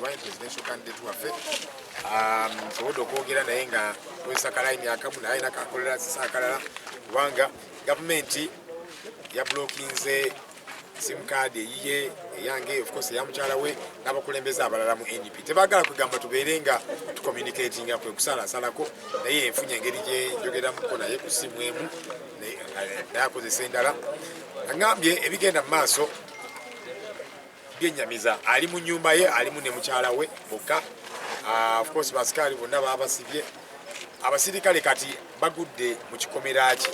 Wine presidential candidate waffe nsobodde okwogera naye nga kozesa line akamu naye nakakolera sisakalala kubanga gavumenti yablokinze sim card eyiye eyange of course ya mukyala we n'abakulembeze abalala mu NDP tebagala kugamba tubeere nga tucommunicatinga kwe kusalasalako naye enfunye engeri gye njogeramuko naye ku simu emu naye akozesa endala agambye ebigenda mu maaso byennyamiza ali mu nnyumba ye alimu ne mukyala we bokka of course basikaali bonna baabasibye abasirikale kati bagudde mu kikomera kye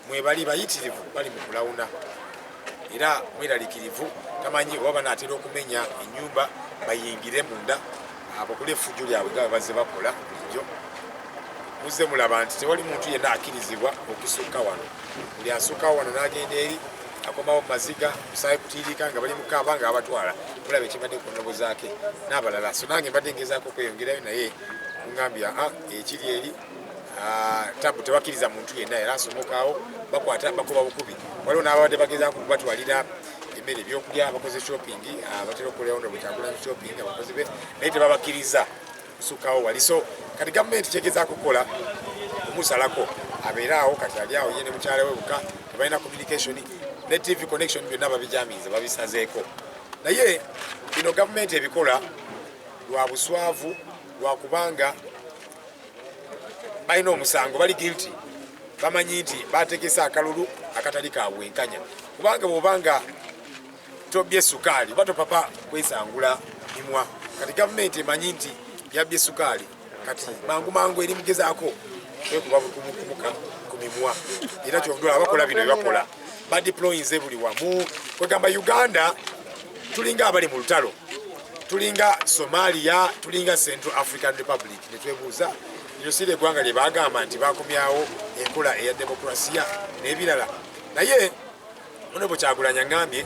mwebali bayitirivu bali mu kulawuna era mweraliikirivu tamanyi oba banaatera okumenya ennyumba bayingire munda abakole effujjo lyabwe nga bazze bakola bulijjo muzze mulaba nti tewali muntu yenna akkirizibwa okusukka wano buli asukkawo wano n'agenda eri akomawo mu maziga musaayi kutiirika nga bali mukaaba nga abatwala mulaba ekibadde ku nnobo zaake n'abalala so nange mbadde ngezaako okweyongerayo naye kuŋŋambya ekiri eri tabu tebakkiriza muntu yenna era asomokaawo bakwata bakuba bukubi waliwo n'ababadde bagezaako kubatwalira emmere ebyokulya abakoze shopping batera okukolerawo ndo bwekyagulanyi shopping abakozi be naye tebabakkiriza kusukkawo wali so kati gavumenti kyegezaako kukola kumusalako abeeraawo kati ali awo ye ne mukyala we buka tebalina communication ne TV connection byonna babijamiiza babisazeeko naye bino gavumenti ebikola lwa buswavu lwa kubanga balina omusango bali guilty bamanyi nti bategesa akalulu akatali kabwenkanya kubanga bw'obanga tobye sukaali oba topapa kwesangula mimwa kati gavumenti emanyi nti yabbye sukaali kati mangu eri mugezaako kwekuba kumuka ku mimwa era kyovudula abakola bino byebakola badeployinze buli wamu kwegamba Uganda tulinga abali mu lutalo tulinga Somalia tulinga Central African Republic netwebuuza lino si eggwanga lye bagamba nti bakomyawo enkola eya demokrasiya n'ebirala naye Honorable Kyagulanyi ngambye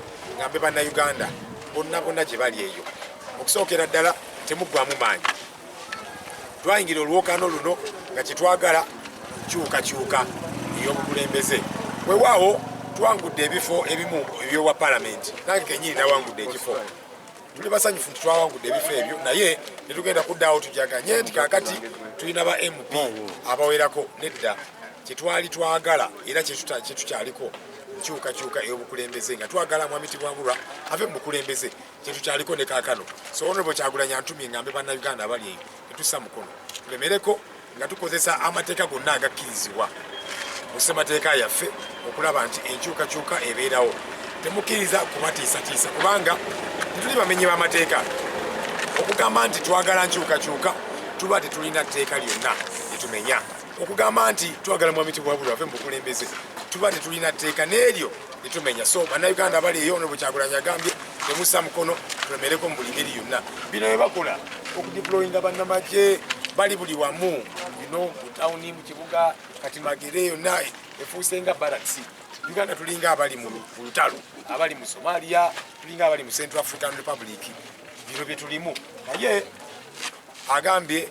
bannayuganda bonna gye bali eyo okusookera ddala temuggwamu maanyi twayingira olwokaano luno nga kyetwagala nkyukakyuka ey'obukulembeze weewaawo tuwangudde ebifo ebimu ebyowa palamenti nange kenyini nawangudde ekifo tuli basanyufu nti twawangudde ebifo ebyo naye netugenda kuddaawo tujaganye nti kakati tulina ba MP abawerako nedda kyetwali twagala era kyetukyaliko nkyukakyuka ey'obukulembeze nga twagala Mwami Tibwambulwa ave mu bukulembeze kyetukyaliko ne kaakano so Honorable Kyagulanyi antumye ngambe bannayuganda abali eyo tetussa mukono tulemereko nga tukozesa amateeka gonna agakkirizibwa mu ssemateeka yaffe okulaba nti enkyukakyuka ebeerawo temukkiriza kubatiisatiisa kubanga tetuli bamenyi b'amateeka okugamba nti twagala nkyukakyuka tuba tetulina tteeka lyonna lyetumenya okugamba nti twagala Mwami Tibwambulwa ave mu bukulembeze tuba tetulina tteeka n'eryo lyetumenya so bannayuganda abali eyo Honorable Kyagulanyi agambye temussa mukono tulemereko mu buli ngeri yonna bino bye bakola okudeployinga bannamagye bali buli wamu bino mu tawuni mu kibuga kati Magere yonna efuuse nga barracks Uganda tulinga abali mu lutalo abali mu Somalia tulinga abali mu Central African Republic bino bye tulimu naye agambye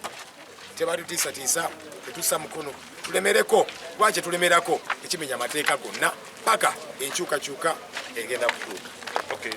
tebatutiisatiisa tetussa mukono tulemereko lwaki tulemerako ekimenya amateeka gonna paka enkyukakyuka egenda kutuuka. Okay.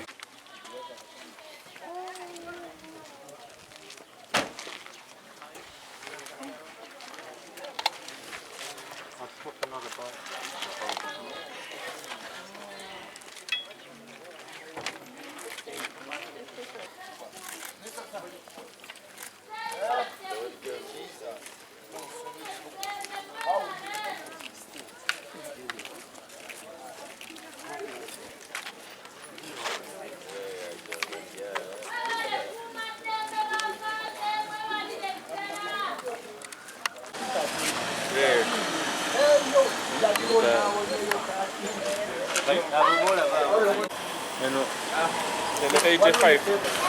No, 85.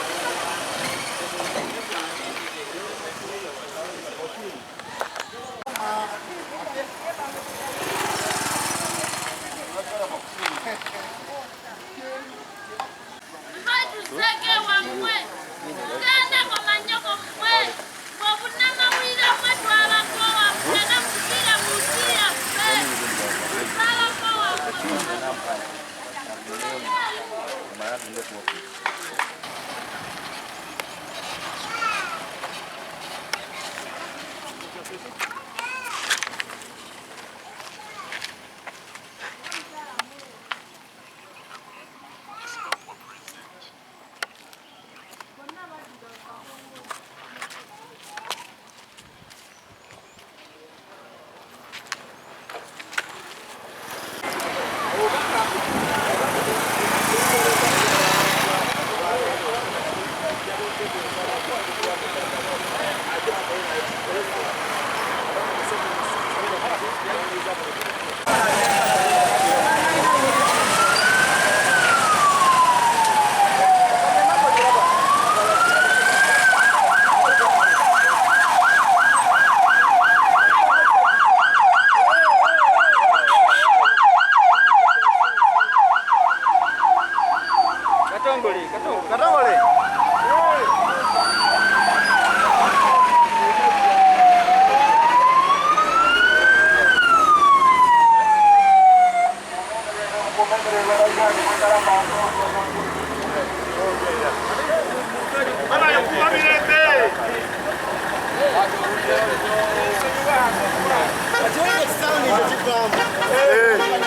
Ate kisauni tekivaamu.